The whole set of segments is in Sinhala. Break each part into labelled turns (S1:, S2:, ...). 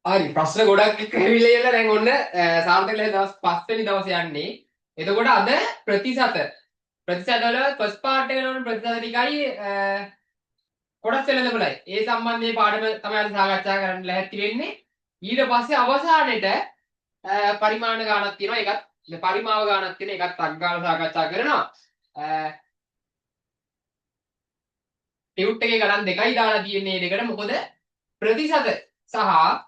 S1: හරි ප්‍රශ්න ගොඩක් ඇවිල්ලා ඉන්න දැන් ඔන්න සාර්ථකලා දවස් 5 වෙනි දවසේ යන්නේ. එතකොට අද ප්‍රතිශත වල ෆස්ට් පාර්ට් එක නෝන ප්‍රතිශත ටිකයි කොටස් වෙනදමලයි. ඒ සම්බන්ධයේ පාඩම තමයි අද සාකච්ඡා කරන්න ලැහැත්ති වෙන්නේ. ඊට පස්සේ අවසානයේට පරිමාණ ගානක් තියෙනවා. ඒකත් පරිමාව ගානක් තියෙන එකත් අක් ගාලා සාකච්ඡා කරනවා. ටියුට් එකේ ගණන් දෙකයි දාලා තියෙන්නේ දෙකට. මොකද ප්‍රතිශත සහ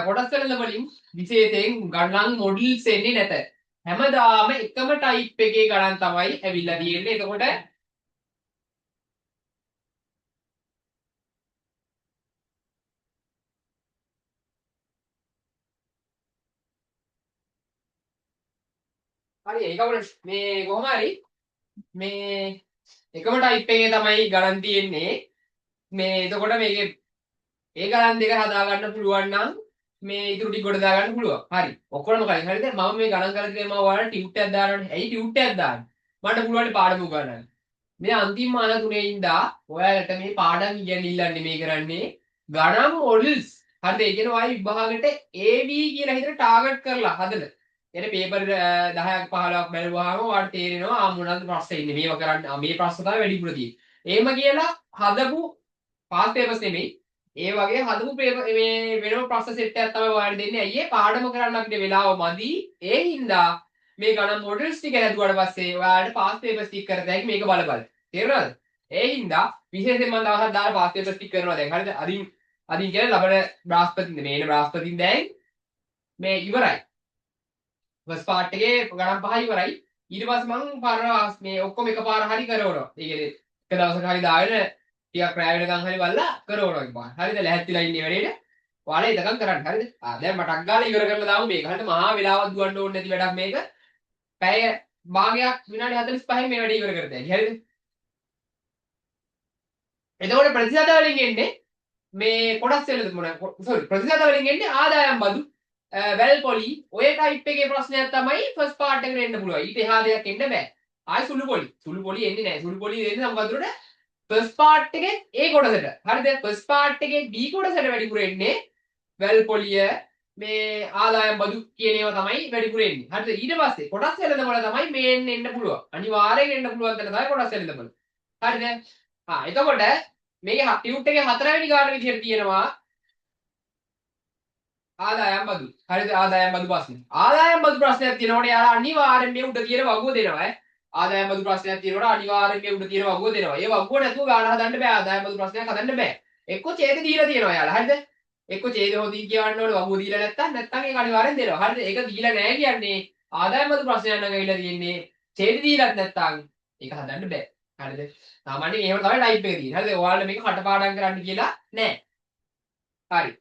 S1: කොටස් වෙනද වලින් විශේෂයෙන් ගණන් මොඩල්ස් එන්නේ නැත. හැමදාම එකම ටයිප් එකේ ගණන් තමයි ඇවිල්ලා තියෙන්නේ. එතකොට හරි ඒක වුණ මේ කොහොම හරි මේ එකම ටයිප් එකේ තමයි ගණන් තියෙන්නේ. මේ එතකොට මේකේ ඒ ගණන් දෙක හදා ගන්න පුළුවන් නම් මේ ඉතුරු ටික කොට දා ගන්න පුළුවන්. හරි. ඔක්කොම කලින් හරිද? මම මේ ගණන් කරලා තියෙනවා මම ඔයාලට ටියුට් එකක් දානවනේ. ඇයි ටියුට් එකක් දාන්නේ? මට පුළුවන් පාඩම උගන්නන්න. මේ අන්තිම මාන තුනේ ඉඳලා ඔයාලට මේ පාඩම් ඉගෙනilla නෙමෙයි කරන්නේ ගණන් මොඩල්ස්. හරිද? ඒ කියන්නේ ඔයාලා විභාගෙට AV කියලා හිතට ටාගට් කරලා හදන. එනේ පේපර් 10ක් 15ක් බැලුවාම ඔයාලට තේරෙනවා ආ මොනවද ප්‍රශ්නේ ඉන්නේ. මේව කරන්න මේ ප්‍රශ්න තමයි වැඩිපුර තියෙන්නේ. එහෙම කියලා හදපු පාස් පේපර්ස් නෙමෙයි. ඒ වගේ හදපු මේ වෙනම ප්‍රශ්න සෙට් එකක් තමයි ඔයාලට දෙන්නේ. අයියේ පාඩම කරන්න අපිට වෙලාව මදි. ඒ හින්දා මේ ගණන් මොඩල්ස් ටික හැදුවාට පස්සේ ඔයාලට පාස් පේපර්ස් ටික කරත හැකි මේක බල බල. තේරුණාද? ඒ හින්දා විශේෂයෙන් මම දවසක් දාලා පාස් පේපර්ස් ටික කරනවා දැන්. හරිද? අදින් කියන්නේ ලබන බ්‍රහස්පතින්ද මේන බ්‍රහස්පතින් දැන් මේ ඉවරයි. ෆස්ට් පාර්ට් එකේ ගණන් පහ ඉවරයි. ඊට පස්සේ මම පාර මේ ඔක්කොම එකපාර හරි කරවනවා. ඒ කියන්නේ එක දවසක හරි දාගෙන ටිකක් රැ වෙනකන් හරි බලලා කරවනවා එකපාර. හරිද? ලැහැත්තිලා ඉන්නේ වැඩේට. ඔයාලා එතකන් කරන්න. හරිද? දැන් මටක් ගාලා ඉවර කරලා දාමු මේක. හරිද? මහා වෙලාවක් දුවන්න ඕනේ නැති වැඩක් මේක. පැය භාගයක් විනාඩි 45න් මේ වැඩේ ඉවර කරතයි. හරිද? එතකොට ප්‍රතිශත වලින් එන්නේ මේ කොටස් වෙනද මොන සෝරි ප්‍රතිශත වලින් එන්නේ ආදායම් බදු වැල් පොලි ඔය ටයිප් එකේ ප්‍රශ්නයක් තමයි ෆස්ට් පාර්ට් එකට එන්න පුළුවන්. ඊට එහා දෙයක් එන්න බෑ. ආයි සුළු පොලි. සුළු පොලි එන්නේ නැහැ. සුළු පොලි එන්නේ සම්බන්ධුරට ෆස්ට් පාර්ට් එකේ A කොටසට. හරිද? ෆස්ට් පාර්ට් එකේ B කොටසට වැඩිපුර එන්නේ වැල් පොලිය මේ ආදායම් බදු කියන ඒවා තමයි වැඩිපුර එන්නේ. හරිද? ඊට පස්සේ කොටස් වෙනදමල තමයි මේන් එන්න පුළුවන්. අනිවාර්යෙන් එන්න පුළුවන් තැන තමයි කොටස් වෙනදමල. හරිද? එතකොට මේකේ ටියුට් එකේ හතරවෙනි ගාන විදිහට තියෙනවා ආදායම් බදු. හරිද? ආදායම් බදු ප්‍රශ්නේ. ආදායම් බදු ප්‍රශ්නයක් තියෙනකොට යාලා අනිවාර්යෙන් මේ උඩ තියෙන වගුව දෙනවා ඈ. ආදායම් බදු ප්‍රශ්නයක් තියෙනකොට අනිවාර්යෙන් මේ උඩ තියෙන වගුව දෙනවා. ඒ වගුව නැතුව ගාන හදන්න බෑ. ආදායම් බදු ප්‍රශ්නයක් හදන්න බෑ. එක්ක ඡේද දීලා තියෙනවා යාලා. හරිද? එක්ක ඡේද හොදී කියවන්න ඕනේ වගුව දීලා නැත්තම් ඒක අනිවාර්යෙන් දෙනවා. හරිද? ඒක දීලා නැහැ කියන්නේ ආදායම් බදු ප්‍රශ්නයක් නම් ඇවිල්ලා තියෙන්නේ ඡේද දීලත් නැත්තම් ඒක හදන්න බෑ. හරිද? සාමාන්‍යයෙන් එහෙම තමයි ටයිප් එක තියෙන්නේ. හරිද? ඔයාලා මේක කටපාඩම් කරන්න කියලා නෑ. හරි.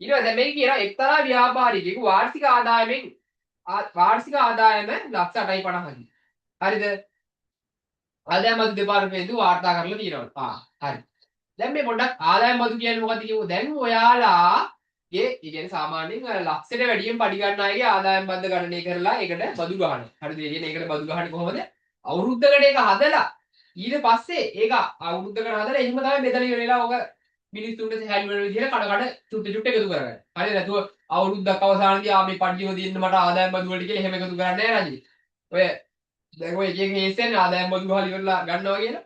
S1: ඊට පස්සේ මේක කියනවා එක්තරා ව්‍යාපාරිකයෙකු වාර්ෂික ආදායම ලක්ෂ 8.50කි. හරිද? ආදායම් බදු දෙපාර්තමේන්තුව වාර්තා කරලා තියෙනවා. හරි. දැන් මේ පොඩ්ඩක් ආදායම් බදු කියන්නේ මොකක්ද කියමු. දැන් ඔයාලාගේ ඒ කියන්නේ සාමාන්‍යයෙන් ලක්ෂයට වැඩියෙන් පඩි ගන්න අයගේ ආදායම් බද්ද ගණනය කරලා ඒකට බදු ගහනවා. හරිද? ඒ කියන්නේ ඒකට බදු ගහන්නේ කොහොමද? අවුරුද්දකට ඒක හදලා ඊට පස්සේ ඒක අවුරුද්දකට හදලා එහෙම තමයි බෙදලා ඉවර වෙලා ඔක මිනිස්සුන්ට හැල් වෙන විදිහට කඩ චුට්ටි චුට්ටි එකතු කරගන්න. හරිද? නැතුව අවුරුද්දක් අවසානයේදී මේ පඩියව දෙන්න මට ආදායම් බදු වලට කියලා එහෙම එකතු කරන්නේ නැහැ රජි. ඔය දැන් ඔය එක එක කේස් එකනේ ආදායම් බදු ගහලා ඉවරලා ගන්නවා කියලා.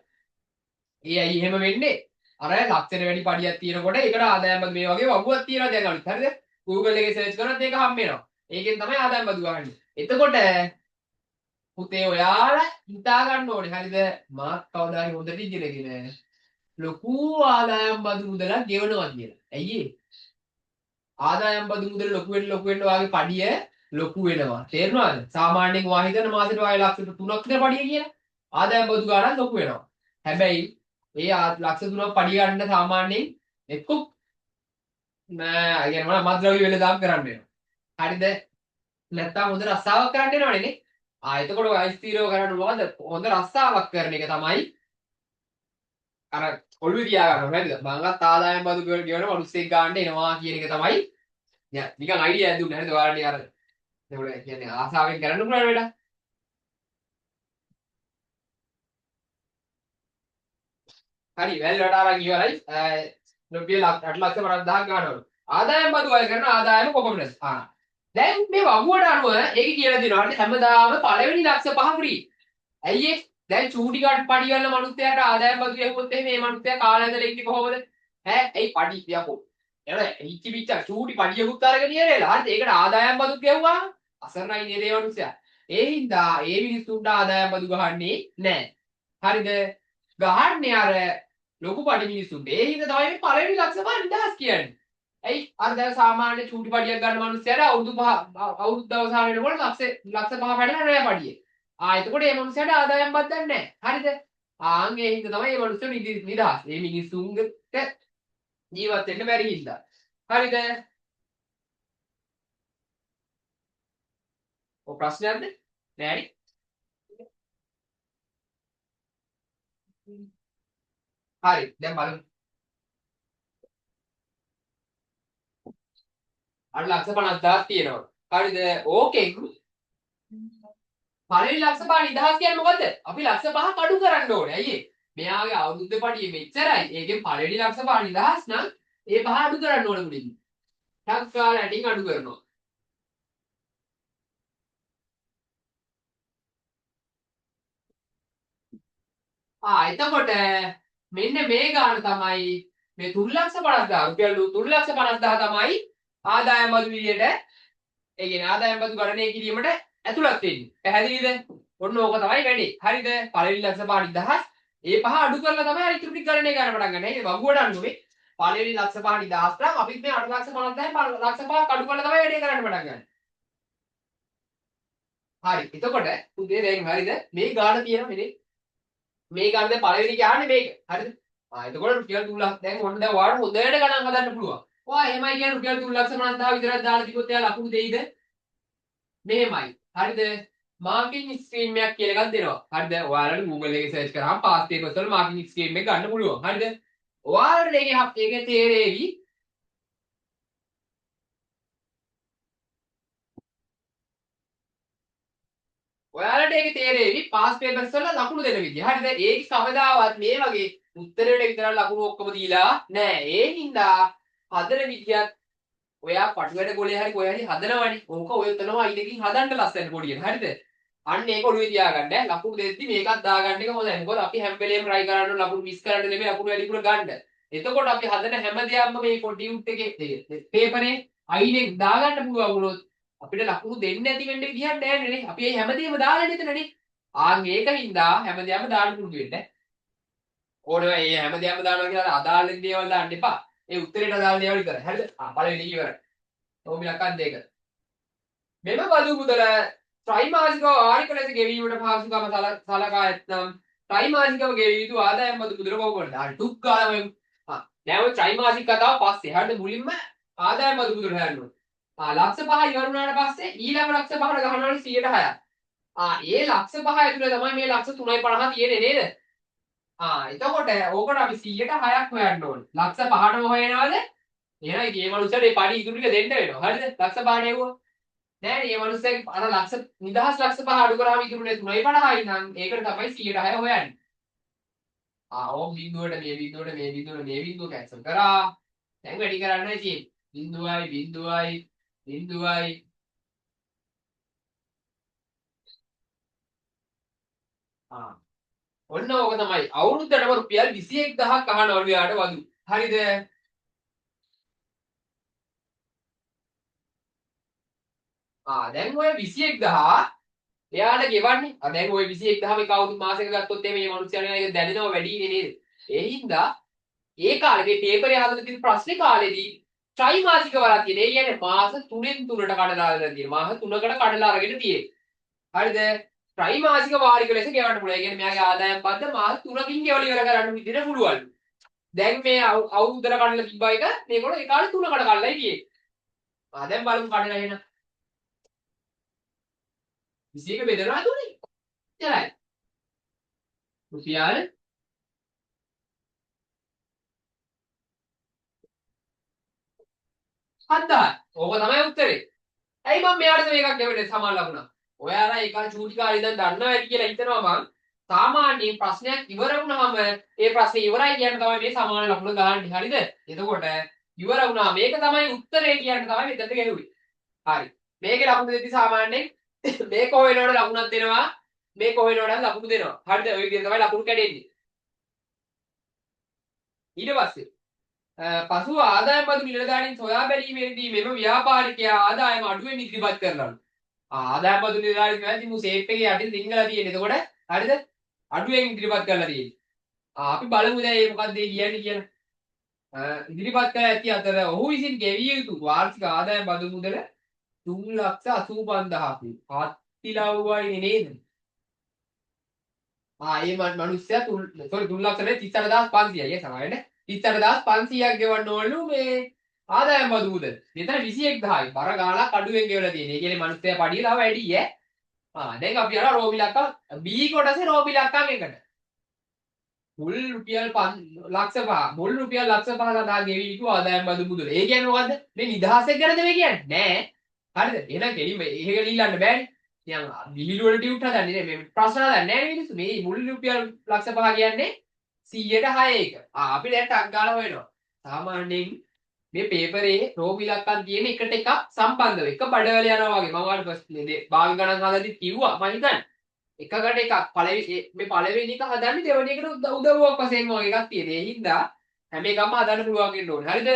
S1: ඒ ඇයි එහෙම වෙන්නේ? අර ලක්ෂයට වැඩි පඩියක් තියෙනකොට ඒකට ආදායම් බදු මේ වගේ වගුවක් තියෙනවා දැන් අලුත්. හරිද? Google එකේ සර්ච් කරනත් ඒක හම්බ වෙනවා. ඒකෙන් තමයි ආදායම් බදු ගහන්නේ. එතකොට පුතේ ඔයාලා හිතා ගන්න ඕනේ. හරිද? මාත් කවදා හරි හොඳට ඉගෙනගෙන ලොකු ආදායම් බදු මුදලක් ගෙවනවා කියලා. ඇයි ඒ? ආදායම් බදු මුදල ලොකු වෙන්න වාගේ පඩිය ලොකු වෙනවා. තේරුණාද? සාමාන්‍යයෙන් වා හිතන මාසෙට වාගේ ලක්ෂ 3ක් විතර පඩිය කියලා. ආදායම් බදු ගානක් ලොකු වෙනවා. හැබැයි ඒ ලක්ෂ 3ක් පඩිය ගන්න සාමාන්‍යයෙන් එක්ක නෑ يعني මත්ද්‍රව්‍ය වෙලදාම් කරන්න වෙනවා. හරිද? නැත්තම් හොඳ රස්සාවක් කරන්න වෙනවනේ නේ. එතකොට වයිස්තිරව කරන්න මොකද? හොඳ රස්සාවක් කරන එක තමයි අර ඔළුවේ තියාගන්න හරිද? මංගත් ආදායම් බදු ගෙවන මිනිස්සෙක් ගන්න එනවා කියන එක තමයි නිකන් අයිඩියා එකක් දුන්නේ. හරිද? ඔයාලනේ අර ඒගොල්ලෝ කියන්නේ ආසාවෙන් කරන්න පුළුවන් වැඩ. හරි වැල් වලට අරන් ඉවරයි. රුපියල් 8,50,000 ගන්නවලු. ආදායම් බදු අය කරන ආදායම කොපමණද? දැන් මේ වගුවට අනුව ඒක කියලා දෙනවා. හැමදාම පළවෙනි ලක්ෂ 5 ෆ්‍රී. ඇයි ඒ? දැන් චූටි කාඩ් පඩි ගන්න මනුස්සයාට ආදායම් බදු යහුවොත් එහෙනම් මේ මනුස්සයා කාලය ඇඳලා ඉන්නේ කොහොමද? ඈ ඇයි පඩි යකෝ. එළ හිච්චි පිච්චා චූටි පඩියකුත් අරගෙන ඉරේලා. හරිද? ඒකට ආදායම් බදු ගෙවුවා. අසරණයි නේද ඒ මනුස්සයා. ඒ හින්දා ඒ මිනිස්සුන්ට ආදායම් බදු ගහන්නේ නැහැ. හරිද? ගහන්නේ අර ලොකු පඩි මිනිස්සුන්ට. ඒ හින්දා තමයි මේ පළවෙනි ලක්ෂ 5000 කියන්නේ. ඇයි අර දැන් සාමාන්‍ය චූටි පඩියක් ගන්න මනුස්සයාට අවුරුද්ද අවසාන වෙනකොට ලක්ෂ 5 පැනලා නැහැ පඩිය. එතකොට මේ මනුස්සයාට ආදායම් බද්දක් නැහැ. හරිද? ඒ හින්දා තමයි මේ මනුස්සයෝ නිදහස්. මේ මිනිස්සුන්ට ජීවත් වෙන්න බැරි හින්දා. හරිද? ඔය ප්‍රශ්නයක්ද? නෑනේ. හරි. දැන් බලමු. අර ලක්ෂ 50000ක් තියෙනවා. හරිද? ඕකෙන් පළවෙනි ලක්ෂ 5 නිදහස් කියන්නේ මොකද්ද? අපි ලක්ෂ 5ක් අඩු කරන්න ඕනේ. ඇයි ඒ? මෙයාගේ අවුරුද්ද පඩිය මෙච්චරයි. ඒකෙන් පළවෙනි ලක්ෂ 5 නිදහස් නම් ඒ 5 අඩු කරන්න ඕනේ මුලින්ම. ටක් ගාලා ඇටින් අඩු කරනවා. එතකොට මෙන්න මේ ගාන තමයි මේ 3,50,000 රුපියල් 3,50,000 තමයි ආදායම් බදු විදියට ඒ කියන්නේ ආදායම් බදු ගණනය කිරීමට ඇතුළත් වෙන්නේ. පැහැදිලිද? ඔන්න ඕක තමයි වැඩි. හරිද? පළවෙනි ලක්ෂ 5,000 ඒ පහ අඩු කරලා තමයි අර ඉතුරු ටික ගණනය ගන්න පටන් ගන්න. ඒ වගුවට අනුව මේ පළවෙනි ලක්ෂ 5,000 නම් අපිත් මේ 8,50,000 ලක්ෂ 5ක් අඩු කරලා තමයි වැඩේ කරන්න පටන් ගන්න. හරි. එතකොට පුතේ දැන් හරිද? මේ ගාන තියෙනවා මෙතේ. මේ ගාන දැන් පළවෙනි කියන්නේ මේක. හරිද? එතකොට රුපියල් 3 දැන් ඔන්න දැන් ඔයාලට හොඳට ගණන් හදන්න පුළුවන්. ඔයා එහෙමයි කියන්නේ රුපියල් 3,50,000 විතරක් දාලා තිබ්බොත් එයා ලකුණු දෙයිද? මෙහෙමයි. හරිද? මාර්කින් ස්කීම් එකක් කියලා එකක් දෙනවා. හරිද? ඔයාලට Google එකේ සර්ච් කරාම පාස් පේපර්ස් වල මාර්කින් ස්කීම් එක ගන්න පුළුවන්. හරිද? ඔයාලට ඒකේ තේරෙවි. ඔයාලට ඒකේ තේරෙවි පාස් පේපර්ස් වල ලකුණු දෙන විදිය. හරිද? ඒක කවදාවත් මේ වගේ උත්තරේට විතර ලකුණු ඔක්කොම දීලා නෑ. ඒ හින්දා හදන විදියත් ඔයා පටුවැට ගොලේ හරි කොහේ හරි හදනවනේ. ඕක ඔය උතනම අයිලකින් හදන්න ලස්සන පොඩියට. හරිද? අන්න ඒක ඔළුවේ තියාගන්න. ලකුණු දෙද්දි මේකත් දාගන්න එක හොඳයි. මොකද අපි හැම වෙලේම try කරන්න ලකුණු මිස් කරන්න නෙමෙයි ලකුණු වැඩිපුර ගන්න. එතකොට අපි හදන හැම දෙයක්ම මේ කොටියුට් එකේ පේපරේ අයිනේ දාගන්න පුළුවන් වුණොත් අපිට ලකුණු දෙන්නේ නැති වෙන්න විදිහක් නැහැ නේ. අපි මේ හැමදේම දාලා එතනනේ. ඒකින්දා හැමදේම දාන්න පුරුදු වෙන්න. ඕනේ මේ හැමදේම දානවා කියලා අදාළ දේවල් දාන්න එපා. ඒ උත්තරේට අදාළ දේවල් විතරයි. හරිද? පළවෙනි ඉවරයි. ඕමිලක්වත් දෙක. මෙම බදු මුදල ත්‍රිමාසිකව වාරික ලෙස ගෙවීමට පහසුකම සලකා ඇතනම් ත්‍රිමාසිකව ගෙවිය යුතු ආදායම් බදු මුදල කොහොමද? ටුක් ගාලා මේ දැන් ඔය ත්‍රිමාසික කතාව පස්සේ හරිද මුලින්ම ආදායම් බදු මුදල හොයන්න ඕනේ. ලක්ෂ 5 ඉවර වුණාට පස්සේ ඊළඟ ලක්ෂ 5ට ගහනවනේ 106ක්. ඒ ලක්ෂ 5 ඇතුලේ තමයි මේ ලක්ෂ 3.50 තියෙන්නේ නේද? එතකොට ඕකට අපි 106ක් හොයන්න ඕනේ. ලක්ෂ 5ටම හොයනවද? එහෙනම් මේ මනුස්සයාට මේ පඩි ඉතුරු ටික දෙන්න වෙනවා. හරිද? ලක්ෂ 5ට එවුවා. නෑනේ මේ මනුස්සයාගේ අර ලක්ෂ නිදහස් ලක්ෂ 5 අඩු කරාම ඉතුරුනේ 3.50යි නම් ඒකට තමයි 106 හොයන්නේ. ඕම් බිඳුවට මේ බිඳුවට මේ බිඳුවට මේ බිඳුව කැන්සල් කරා. දැන් වැඩි කරන්නයි තියෙන්නේ. බිඳුවයි බිඳුවයි බිඳුවයි ඔන්න ඕක තමයි අවුරුද්දටම රුපියල් 21000ක් අහනවලු යාට වදු. හරිද? දැන් ඔය 21000 එයාට ගෙවන්නේ. දැන් ඔය 21000 මේ කවුරු මාසෙක ගත්තොත් මේ මිනිස්සුන්ට ඒක දැනෙනව වැඩි නේද? ඒ හින්දා ඒ කාලේ මේ පේපරේ හදලා තියෙන ප්‍රශ්නේ කාලේදී ත්‍රිමාසික වරක් තියෙන. ඒ කියන්නේ මාස 3න් 3ට කඩලා අරගෙන තියෙන. මාස 3කට කඩලා අරගෙන තියෙන. හරිද? ත්‍රිමාසික වාරික ලෙස ගෙවන්න පුළුවන්. ඒ කියන්නේ මෙයාගේ ආදායම් පද්ද මාස 3කින් ගෙවල ඉවර කරන්න විදිහට පුළුවන්. දැන් මේ අවුරුද්දට කඩලා තිබ්බ එක මේගොල්ලෝ ඒ කාලේ 3කට කඩලායි තියෙන්නේ. දැන් බලමු කඩලා එන 21 බෙදනවා දුන්නේ. එච්චරයි. රුපියල් 7,000. ඕක තමයි උත්තරේ. ඇයි මම මෙයාට මේකක් ගෙවෙන්නේ සමාන ලකුණක්. ඔයාලා ඒක චූටි කාලේ ඉඳන් දන්නවා ඇති කියලා හිතනවා මං. සාමාන්‍යයෙන් ප්‍රශ්නයක් ඉවර වුණාම ඒ ප්‍රශ්නේ ඉවරයි කියන තමයි මේ සමාන ලකුණ ගහන්නේ. හරිද? එතකොට ඉවර වුණා. මේක තමයි උත්තරේ කියන්න තමයි මෙතනට ගෙනුවේ. හරි. මේකේ ලකුණු දෙද්දි සාමාන්‍යයෙන් මේක හොයනකොට ලකුණක් දෙනවා. මේක හොයනකොට ලකුණු දෙනවා. හරිද? ඔය විදිහට තමයි ලකුණු කැඩෙන්නේ. ඊට පස්සේ පසුව ආදායම් බදු නිලධාරීන් සොයා බැලීමේදී මෙම ව්‍යාපාරිකයා ආදායම අඩුවෙන් ඉදිරිපත් කරනවා. ආදායම් බදු නිලධාරීන් කියන්නේ මු සේප් එකේ යටින් සිංහල තියෙන්නේ. එතකොට හරිද? අඩුවෙන් ඉදිරිපත් කරලා තියෙන්නේ. අපි බලමු දැන් මේ මොකක්ද කියන්නේ කියලා. ඉදිරිපත් කර ඇති අතර ඔහු විසින් ගෙවිය යුතු වාර්ෂික ආදායම් බදු මුදල 3,85,000ක්. හත්තිලව්වයි නේද? ඒ මනුස්සයා 3,38,500යි සමහරවිට 38,500ක් ගෙවන්න ඕනලු මේ ආදායම් බදු මුදල. මෙතන 21,000යි. බර ගාණක් අඩුවෙන් ගෙවලා තියෙන්නේ. ඒ කියන්නේ මනුස්සයා පඩිය තව වැඩි ඈ. දැන් අපි යනවා රෝමිලක්කම් B කොටසේ රෝමිලක්කම් එකට. මුල් රුපියල් ලක්ෂ 5 මුල් රුපියල් ලක්ෂ 5 සඳහා ගෙවී යුතු ආදායම් බදු මුදල. ඒ කියන්නේ මොකද්ද? මේ නිදහසෙන් ගැනද මේ කියන්නේ? නෑ. හරිද? එහෙනම් කෙලින්ම එහෙක ලියන්න බෑනේ. නිකන් විහිළු වල ටියුට් හදන්නේ නේ. මේ ප්‍රශ්න හදන්නේ නෑ මිනිස්සු. මේ මුල් රුපියල් ලක්ෂ 5 කියන්නේ 100ට 6 එක. අපි දැන් ටක් ගාලා හොයනවා. සාමාන්‍යයෙන් මේ පේපරේ රෝ ඉලක්කම් තියෙන එකට එකක් සම්බන්ධව. එක බඩවැල යනවා වගේ. මම ඔයාලට ප්‍රශ්නේ භාග ගණන් හදද්දි කිව්වා මම හිතන්නේ. එකකට එකක් පළවෙනි මේ පළවෙනි එක හදන්නේ දෙවෙනි එකට උදව්වක් වශයෙන් වගේ එකක් තියෙන. ඒ හින්දා හැම එකක්ම හදන්න පුළුවන් වෙන්න ඕනේ. හරිද?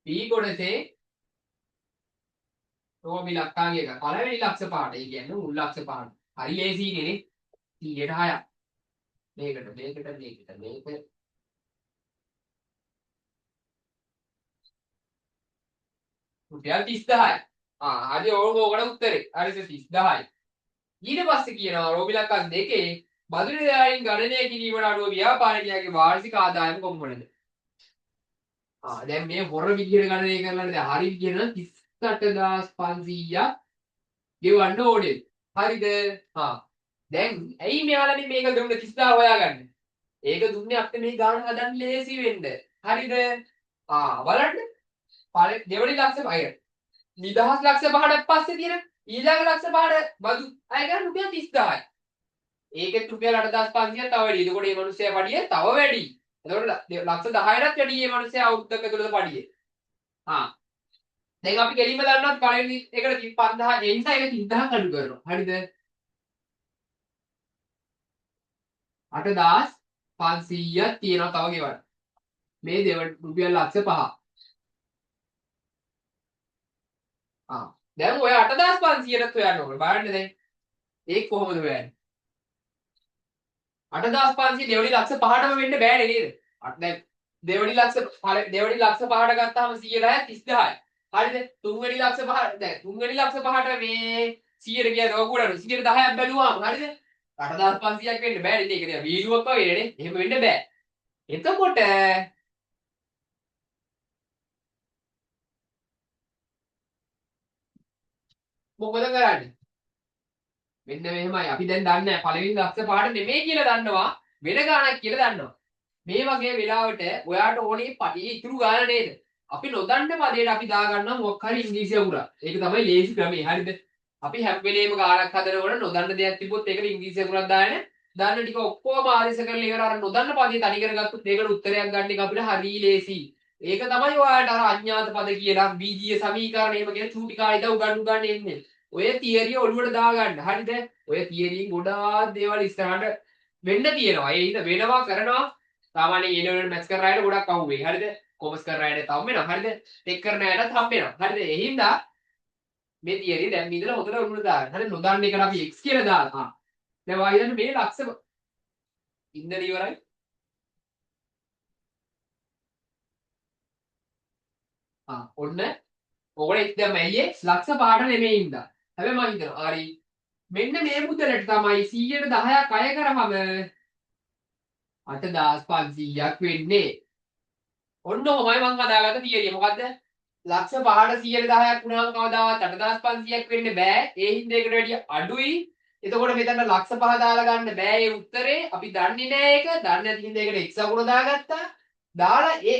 S1: B කොටසේ රෝම ඉලක්කාගේ එක පළවෙනි ලක්ෂ පාඩ. ඒ කියන්නේ මුල් ලක්ෂ පාඩ. හරි ලේසි නේ. 100ට 6ක්. මේකට මේක රුපියල් 30000යි. හරි ඕකට උත්තරේ. හරිද 30000යි. ඊට පස්සේ කියනවා රෝමිලක්කම් දෙකේ බදු නිලධාරීන් ගණනය කිරීමට අනුව ව්‍යාපාරිකයාගේ වාර්ෂික ආදායම කොහොමද? දැන් මේ හොර විදියට ගණනය කරලා දැන් හරි කියන 38500ක් ගෙවන්න ඕනේ. හරිද? දැන් ඇයි මෙයාලනේ මේක දුන්න 30000 හොයාගන්නේ? ඒක දුන්නේ අපිට මේ ගාන හදන්න ලේසි වෙන්න. හරිද? බලන්න. දෙවනි ලක්ෂ අය නිදහස් ලක්ෂ 5කට පස්සේ තියෙන ඊළඟ ලක්ෂ 5ට බදු අය ගන්න රුපියල් 30000යි. ඒකෙත් රුපියල් 8500ක් තව වැඩි. එතකොට මේ මිනිස්සයා පඩිය තව වැඩි. එතකොට ලක්ෂ 10කටත් වැඩි මේ මිනිස්සයා අවුරුද්දක ඇතුළත පඩිය. දැන් අපි කෙලින්ම දන්නවත් පළවෙනි එකට 5000 ඒ නිසා ඒක 30000ක් අඩු කරනවා. හරිද? 8500ක් තියෙනවා තව ගෙවන්න. මේ රුපියල් ලක්ෂ 5. දැන් ඔය 8500ට හොයන්න ඕනේ. බලන්න දැන්. ඒක කොහොමද හොයන්නේ? 8500 දෙවෙනි ලක්ෂ 5ටම වෙන්න බෑනේ නේද? දැන් දෙවෙනි ලක්ෂ 5ට ගත්තාම 100යි 30000යි. හරිද? තුන්වෙනි ලක්ෂ 5 දැන් තුන්වෙනි ලක්ෂ 5ට මේ 100ට කියන ඕකුඩන 110ක් බැලුවාම හරිද? 8500ක් වෙන්න බෑනේ. ඒක නිකන් වීඩියෝවක් වගේ නේ. එහෙම වෙන්න බෑ. එතකොට මොකද කරන්නේ? මෙන්න මෙහෙමයි. අපි දැන් දන්නේ නැහැ. පළවෙනි ලක්ෂ 5ට නෙමෙයි කියලා දන්නවා. වෙන ගාණක් කියලා දන්නවා. මේ වගේ වෙලාවට ඔයාට ඕනේ පඩියේ ඉතුරු ගාණ නේද? අපි නොදන්න පදේට අපි දාගන්නවා මොකක් හරි ඉංග්‍රීසි අකුරක්. ඒක තමයි ලේසි ක්‍රමය. හරිද? අපි හැම වෙලේම ගාණක් හදනකොට නොදන්න දෙයක් තිබ්බොත් ඒකට ඉංග්‍රීසි අකුරක් දාගෙන දන්න ටික ඔක්කොම ආදේශ කරලා ඉවර අර නොදන්න පදේ තනි කරගත්තොත් ඒකට උත්තරයක් ගන්න එක අපිට හරි ලේසි. ඒක තමයි ඔයාලට අර අඥාත පද කියලා බීජීය සමීකරණ එහෙම කියන චූටි කාලේ ඉඳන් උගන්වු ගන්න එන්නේ. ඔය තියරිය ඔළුවට දාගන්න. හරිද? ඔය තියරියෙන් ගොඩාක් දේවල් ඉස්සරහට වෙන්න තියෙනවා. ඒ හිත වෙනවා කරනවා. සාමාන්‍යයෙන් ඒ ලෙවල් මැච් කරන අයට ගොඩක් අහුවේ. හරිද? කොමර්ස් කරන අයට තව වෙනවා. හරිද? ටෙක් කරන අයටත් හම්බ වෙනවා. හරිද? ඒ හින්දා මේ තියරිය දැන් මේ ඉඳලා හොතට උරුණ දාගන්න. හරිද? නොදන්න එකට අපි x කියලා දාලා. දැන් වායිදන්න මේ ලක්ෂ ඉන්දර ඉවරයි. ඔන්න ඔකට දැන් මැයියේ ලක්ෂ 5ට නෙමෙයි ඉඳා. හැබැයි මම හිතනවා හරි මෙන්න මේ මුදලට තමයි 100ට 10ක් අය කරාම 8500ක් වෙන්නේ. ඔන්න ඔහමයි මම හදාගත්ත තියරිය. මොකද්ද? ලක්ෂ 5ට 100ට 10ක් වුණාම කවදාවත් 8500ක් වෙන්න බෑ. ඒ හින්දා ඒකට වැඩිය අඩුයි. එතකොට මෙතන ලක්ෂ 5 දාලා ගන්න බෑ ඒ උත්තරේ. අපි දන්නේ නෑ ඒක. දන්නේ නැති හින්දා ඒකට x අකුර දාගත්තා. දාලා ඒ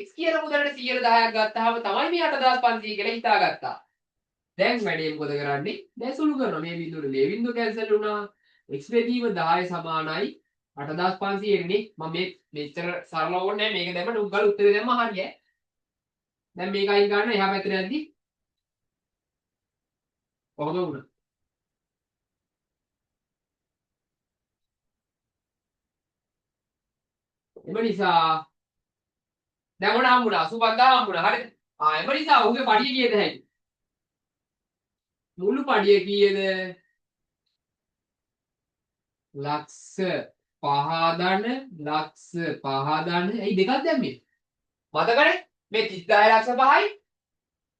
S1: x කියන මුදලට 110ක් ගත්තාම තමයි මේ 8500 කියලා හිතාගත්තා. දැන් වැඩේ මොකද කරන්නේ? දැන් සුළු කරනවා. මේ බිඳුවට මේ බිඳුව කැන්සල් වුණා. x බෙදීම 10 සමානයි 8500 නේ මම මේ මෙච්චර සරල ඕනේ නැහැ මේක දැම්ම නුග්ගල උත්තරේ දැම්ම හරියයි දැන් මේක අයින් ගන්න එහා පැත්තට යද්දි කොහොමද වුණා එම නිසා දැන් මොන හම්බුණා 85000 හම්බුණා හරිද එම නිසා ඔහුගේ පඩිය කීයද හැයි මුළු පඩිය කීයද ලක්ෂ 5 ලක්ෂ 5 ඇයි දෙකක් දැම්මේ මතකනේ මේ 30000 ලක්ෂ 5යි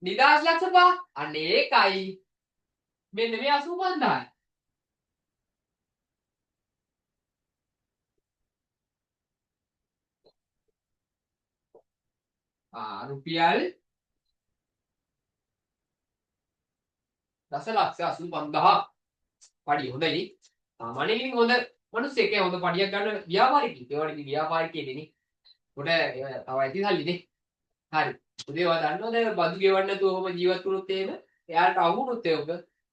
S1: නිදාස් ලක්ෂ 5 අන්න ඒකයි මෙන්න මේ 85000 රුපියල් දසලක්ෂ 85000 පඩිය හොඳයි සාමාන්‍යයෙන් හොඳ මිනිස්සෙක් හොඳ පඩියක් ගන්න ව්‍යාපාරිකයෙක් ඒ වගේ ව්‍යාපාරිකයෙක්නේ උඩ තව ඇති සල්ලිනේ හරි උදේ ඔයා දන්නවද බදු ගෙවන්න නැතුව ඔහොම ජීවත් වුණොත් එහෙම එයාට අහුනොත් ඒක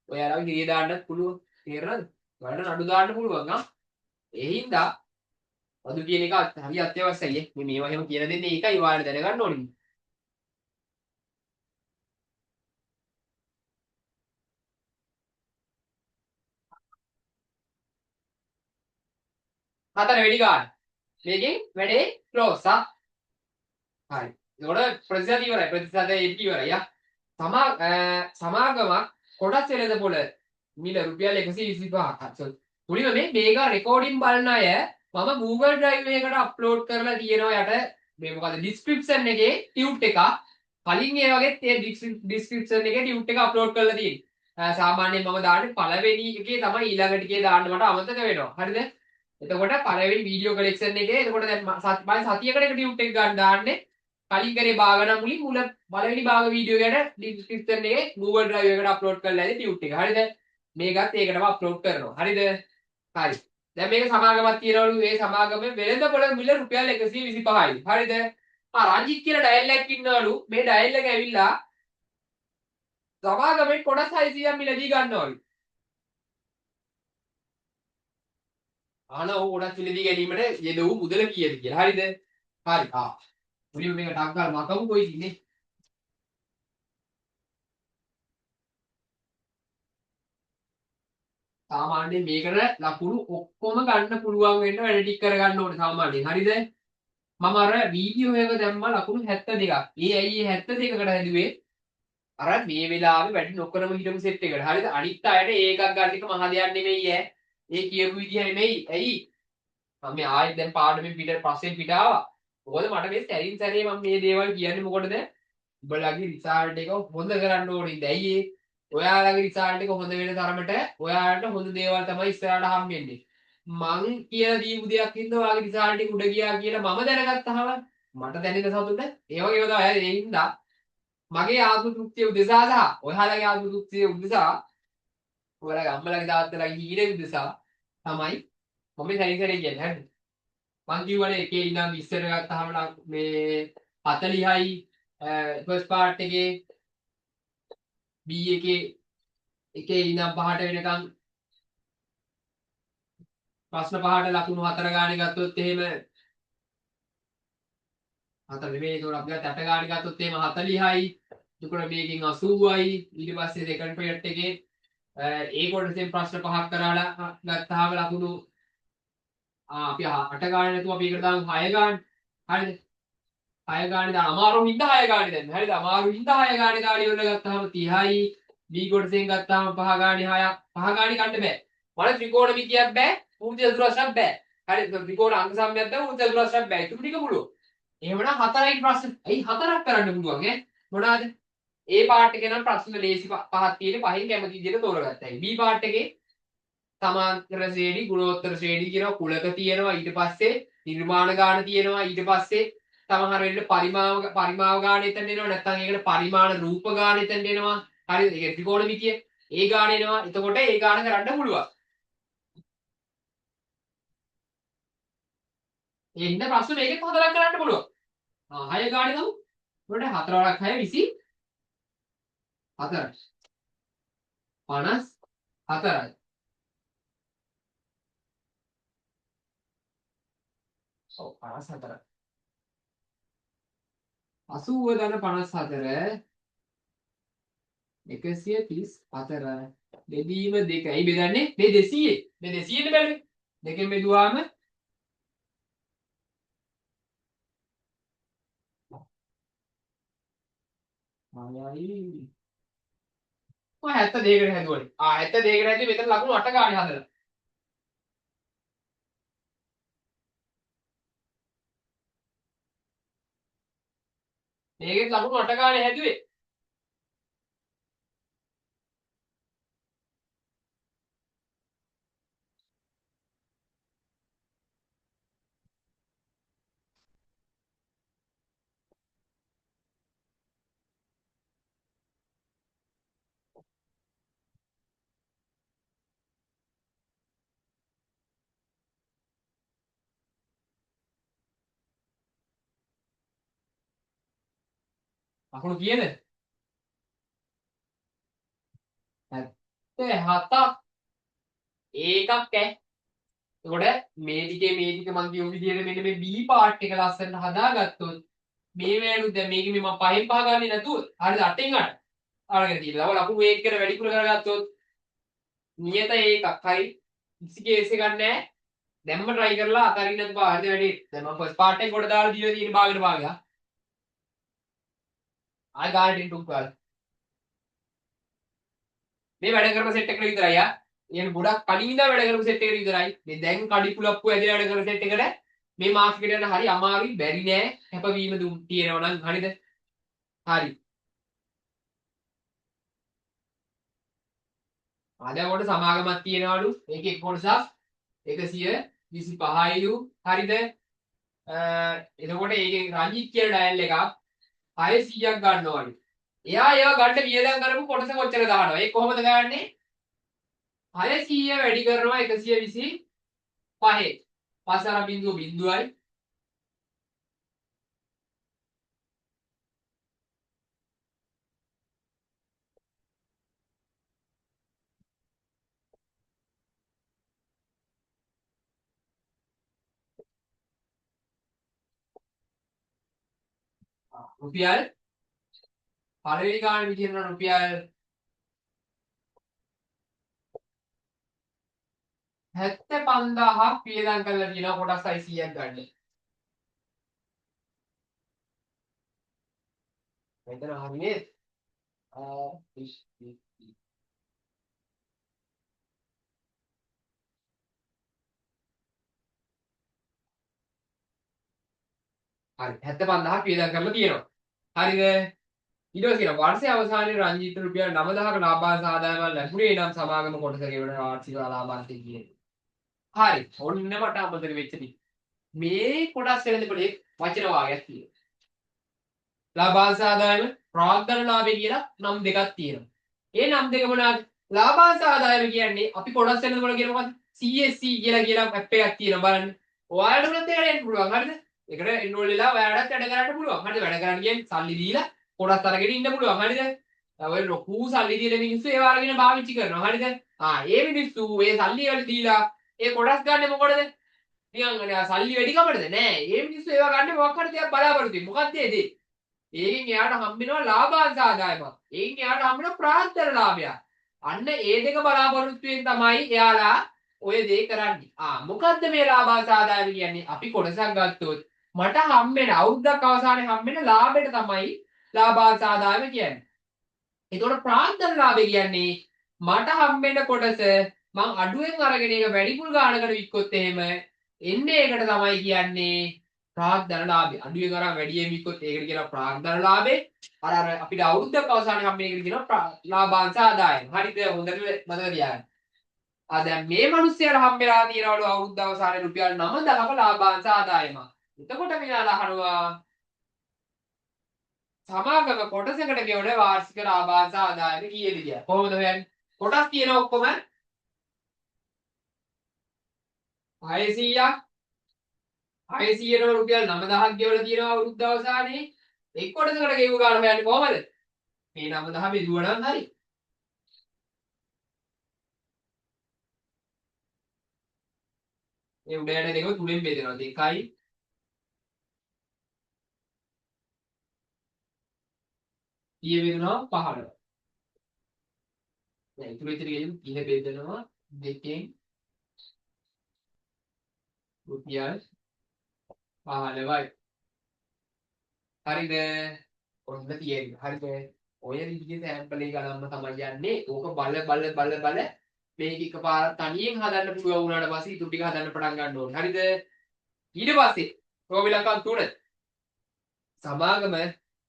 S1: ඔයාලා ගිරිය දාන්නත් පුළුවන් තේරෙනවද ඔයාලට නඩු දාන්න පුළුවන් ඒ හින්දා බදු කියන එක හරි අත්‍යවශ්‍යයි මේ මේවා එහෙම කියලා දෙන්නේ ඒකයි ඔයාලට දැනගන්න ඕනේ හතර වෙඩි ගන්න මේකෙන් වැඩේ ක්ලෝස් හරි ඒකට ප්‍රතිශත ඉවරයි ප්‍රතිශත ඒක ඉවරයි සමාගමක් කොටස් වෙළඳපොළ මිල රුපියල් 125ක් මුලින්ම මේක රෙකෝඩින් බලන අය මම Google Drive එකකට අප්ලෝඩ් කරලා තියෙනවා යට මේ මොකද ඩිස්ක්‍රිප්ෂන් එකේ ටියුට් එක කලින් ඒ වගේ ඒ ඩිස්ක්‍රිප්ෂන් එකේ ටියුට් එක අප්ලෝඩ් කරලා තියෙනවා සාමාන්‍යයෙන් මම දාන්නේ පළවෙනි එකේ තමයි ඊළඟ ටිකේ දාන්න මට අමතක වෙනවා හරිද එතකොට පළවෙනි වීඩියෝ කලෙක්ෂන් එකේ එතකොට දැන් මම සතියකට එක ටියුට් එක ගන්න දාන්නේ කලින් කරේ භාග නම් මුලින් මුල පළවෙනි භාග වීඩියෝ එකට ඩිස්ක්‍රිප්ෂන් එකේ Google Drive එකට අප්ලෝඩ් කරලා ඇති ටියුට් එක. හරිද? මේකත් ඒකටම අප්ලෝඩ් කරනවා. හරිද? හරි. දැන් මේක සමාගමක් තියනවලු ඒ සමාගමේ වෙළඳපොළ මිල රුපියල් 125යි. හරිද? රංජිත් කියලා ඩයල් එකක් ඉන්නවලු. මේ ඩයල් එක ඇවිල්ලා සමාගමෙන් කොටස් 600ක් මිලදී ගන්නවලු. ඔව් කොටස් මිලදී ගැනීමට යෙදවූ මුදල කීයද කියලා. හරිද? හරි. මුලින්ම මේක ටක් ගාලා මකමු කොයි ඉන්නේ? සාමාන්‍යයෙන් මේකට ලකුණු ඔක්කොම ගන්න පුළුවන් වෙන්න වැඩ ටික කරගන්න ඕනේ සාමාන්‍යයෙන්. හරිද? මම අර වීඩියෝ එක දැම්මා ලකුණු 72ක්. ඇයි 72කට හැදුවේ? අර මේ වෙලාවේ වැඩි නොකරම හිටපු සෙට් එකට. හරිද? අනිත් අයට ඒකක් ගන්න එක මහ දෙයක් නෙමෙයි ඈ. ඒ කියපු විදිහ නෙමෙයි. ඇයි? මම මේ ආයෙත් දැන් පාඩමෙන් පිට පස්සේ පිට ආවා. මොකද මට මේ සැරින් සැරේ මම මේ දේවල් කියන්නේ මොකටද? උඹලගේ රිසල්ට් එක හොඳ කරන්න ඕනේ. දැයි ඒ ඔයාලගේ රිසල්ට් එක හොඳ වෙන තරමට ඔයාලට හොඳ දේවල් තමයි ඉස්සරහට හම්බෙන්නේ. මං කියලා දීපු දෙයක් හින්දා ඔයාගේ රිසල්ට් එක උඩ ගියා කියලා මම දැනගත්තාම මට දැනෙන සතුට ඒ වගේ ඒවා තමයි ඒ හින්දා මගේ ආත්ම තෘප්තිය උදෙසා සහ ඔයාලගේ ආත්ම තෘප්තිය උදෙසා ඔයාලගේ අම්මලාගේ තාත්තලාගේ හීනේ උදෙසා තමයි මම මේ සැරින් සැරේ කියන්නේ. හරිද? මං කියවනේ එකේ ඉඳන් ඉස්සර ගත්තාම මේ 40යි ෆස්ට් පාර්ට් එකේ B එකේ ඉඳන් පහට වෙනකන් ප්‍රශ්න පහට ලකුණු 4 ගානේ ගත්තොත් එහෙම 4 නෙමෙයි ඒක අපි ගත්ත 8 ගානේ ගත්තොත් එහෙම 40යි එතකොට මේකෙන් 80යි ඊට පස්සේ සෙකන්ඩ් පීරියඩ් එකේ ඒ කොටසෙන් ප්‍රශ්න පහක් කරලා ගත්තාම ලකුණු අපි 8 ගානේ නැතුව අපි ඒකට දාමු 6 ගානේ හරිද 6 ගානේ දාන අමාරු හින්දා 6 ගානේ දැම්මේ හරිද අමාරු හින්දා 6 ගානේ දාලා ඉවරලා ගත්තාම 30යි B කොටසෙන් ගත්තාම 5 ගානේ 6ක් 5 ගානේ ගන්න බෑ මට ත්‍රිකෝණමිතියක් බෑ ඌර්ජ චතුරස්‍රයක් බෑ හරි ත්‍රිකෝණ අංග සම්බන්ධයක් බෑ ඌර්ජ චතුරස්‍රයක් බෑ ඒක ටික පුළුවන් එහෙමනම් 4යි ප්‍රශ්න ඇයි 4ක් කරන්න පුළුවන් ඈ මොනවාද A පාර්ට් එකේ නම් ප්‍රශ්න ලේසි පහක් තියෙන්නේ පහෙන් කැමති විදිහට තෝරගත්තා. B පාර්ට් එකේ සමාන්තර ශ්‍රේණි ගුණෝත්තර ශ්‍රේණි කියනවා කුලක තියෙනවා ඊට පස්සේ නිර්මාණ ගාන තියෙනවා ඊට පස්සේ සමහර වෙලට පරිමාව ගාන එතන එනවා නැත්නම් ඒකට පරිමාණ රූප ගාන එතන එනවා හරිද ඒක ත්‍රිකෝණමිතිය ඒ ගාන එනවා එතකොට ඒ ගාන කරන්න පුළුවන් ඒ හින්දා ප්‍රශ්න මේකෙත් හතරක් කරන්න පුළුවන් 6 ගානේ ගමු එතකොට 4 වරක් 6 24 54යි ඔව් 54. 80 ධන 54 134 බෙදීම 2. ඇයි බෙදන්නේ? මේ 200. මේ 200 නේ බැලුවේ. දෙකෙන් බෙදුවාම මායයි. ඔය 72කට හැදුවනේ. 72කට හැදුවේ මෙතන ලකුණු 8 ගානේ හදලා. මේකෙත් ලකුණු 8 ගානේ හැදුවේ. ලකුණු කීයද? 77ක්. ඒකක් ඈ. එතකොට මේ ටික මම කියපු විදිහට මෙන්න මේ B පාර්ට් එක ලස්සනට හදාගත්තොත් මේ වෑනුත් දැන් මේක මේ මම 5න් 5 ගන්නේ නැතුව හරිද 8න් 8 අරගෙන තියෙනවා. ලකුණු 1 කට වැඩිපුර කරගත්තොත් නියත ඒකක් හරි කිසි කේස් එකක් නැහැ. දැම්ම try කරලා අතරින්නත් බා හරිද වැඩි. දැන් මම first part එක කොට දාලා දීලා තියෙන භාගයට භාගයක්. ආය ගානට ඉන්ටු කරලා. මේ වැඩ කරන සෙට් එකට විතරයි ආ. يعني ගොඩක් කලින් ඉඳලා වැඩ කරපු සෙට් එකට විතරයි. මේ දැන් කඩි පුලප්පු ඇදලා වැඩ කරන සෙට් එකට මේ මාක්ස් එකට යන හරි අමාරුයි බැරි නෑ. හැපවීම දුම් තියෙනවා නම් හරිද? හරි. ආදවොඩ සමාගමක් තියෙනවලු. ඒකේ කොටසක් 125යිලු. හරිද? එතකොට ඒකේ රංජිත් කියන ඩයල් එකක් 600ක් ගන්නවලු. එයා ඒවා ගන්න වියදම් කරපු කොටස කොච්චර දානවා? ඒක කොහොමද ගන්නේ? 600 වැඩි කරනවා 125. පස්සර බිඳුව බිඳුවයි. රුපියල් පළවෙනි ගාන විදිහට රුපියල් 75000ක් වියදම් කරලා තියෙනවා කොටස් 600ක් ගන්න. මෙතන හරිනේ. හරි 75000ක් වියදම් කරලා තියෙනවා. හරිද? ඊට පස්සේ කියන වර්ෂයේ අවසානයේ රංජිත් රුපියල් 9000ක ලාභාංශ ආදායමක් ලැබුණේ නම් සමාගම කොටස ගෙවන වාර්ෂික ලාභාංශය කියන්නේ. හරි. ඔන්න මට අමතක වෙච්ච දේ. මේ කොටස් වෙනදපොලේ වචන වාගයක් තියෙනවා. ලාභාංශ ආදායම ප්‍රාග්ධන ලාභය කියලා නම් දෙකක් තියෙනවා. ඒ නම් දෙක මොනවාද? ලාභාංශ ආදායම කියන්නේ අපි කොටස් වෙනදපොල කියන මොකද්ද? CSC කියලා ඇප් එකක් තියෙනවා බලන්න. ඔයාලට උනත් ඒකට එන්න පුළුවන් හරිද? ඒකට එන්රෝල් වෙලා ඔයාලටත් වැඩ කරන්න පුළුවන්. හරිද? වැඩ කරන්න කියන්නේ සල්ලි දීලා කොටස් අරගෙන ඉන්න පුළුවන් හරිද? ඔය ලොකු සල්ලි දීලා මිනිස්සු ඒව අරගෙන පාවිච්චි කරනවා හරිද? ඒ මිනිස්සු ඒ සල්ලි වල දීලා ඒ කොටස් ගන්න මොකටද? නිකන් සල්ලි වැඩි කමටද නෑ. ඒ මිනිස්සු ඒවා ගන්න මොකක් හරි දෙයක් බලාපොරොත්තු වෙන්නේ. මොකක්ද ඒ දේ? ඒකෙන් එයාට හම්බ වෙනවා ලාභාංශ ආදායමක්. ඒකෙන් එයාට හම්බ වෙනවා ප්‍රාන්තර ලාභයක්. අන්න ඒ දෙක බලාපොරොත්තු වෙන තමයි එයාලා ඔය දේ කරන්නේ. මොකද්ද මේ ලාභාංශ ආදායම කියන්නේ? අපි කොටසක් ගත්තොත් මට හම්බ වෙන අවුරුද්දක් අවසානයේ හම්බ වෙන ලාභයට තමයි ලාභාංශ ආදායම කියන්නේ. ඒතකොට ප්‍රාන්තර ලාභය කියන්නේ මට හම්බ වෙන කොටස මං අඩුවෙන් අරගෙන ඒක වැඩිපුර ගානකට වික්කොත් එහෙම එන්නේ ඒකට තමයි කියන්නේ ප්‍රාග්ධන ලාභය. අඩුවෙන් අරන් වැඩියෙන් වික්කොත් ඒකට කියනවා ප්‍රාග්ධන ලාභය. අර අපිට අවුරුද්දක් අවසානයේ හම්බ වෙන එකට කියනවා ලාභාංශ ආදායම. හරිද? හොඳට මතක තියාගන්න. දැන් මේ මිනිස්සයාට හම්බෙලා තියෙනවලු අවුරුද්ද අවසානයේ රුපියල් 9000ක ලාභාංශ ආදායමක්. එතකොට මෙයාලා අහනවා සමාගම කොටසකට ගෙවන වාර්ෂික ලාභාංශ ආදායම කීයද කියලා. කොහොමද හොයන්නේ? කොටස් තියෙන ඔක්කොම 600ක් 600ට රුපියල් 9000ක් ගෙවලා තියෙනවා අවුරුද්ද අවසානයේ. එක් කොටසකට ගෙවු ගන්න හොයන්නේ කොහමද? මේ 9000 බෙදුවා නම් හරි. මේ උඩ යන දෙක තුනෙන් බෙදෙනවා. 2යි ඊය බෙදනවා 15. දැන් ඉතුරු ඉතිරි ගෙලින් 30 බෙදනවා දෙකෙන් රුපියල් 15යි. හරිද? ඔන්න තියෙන්නේ. හරිද? ඔය විදිහට සැම්පල් එක ගන්නම තමයි යන්නේ. ඕක බල මේක එකපාරක් තනියෙන් හදන්න පුළුවන් වුණාට පස්සේ ඉතුරු ටික හදන්න පටන් ගන්න ඕනේ. හරිද? ඊට පස්සේ රෝවිලකම් 3 සමාගම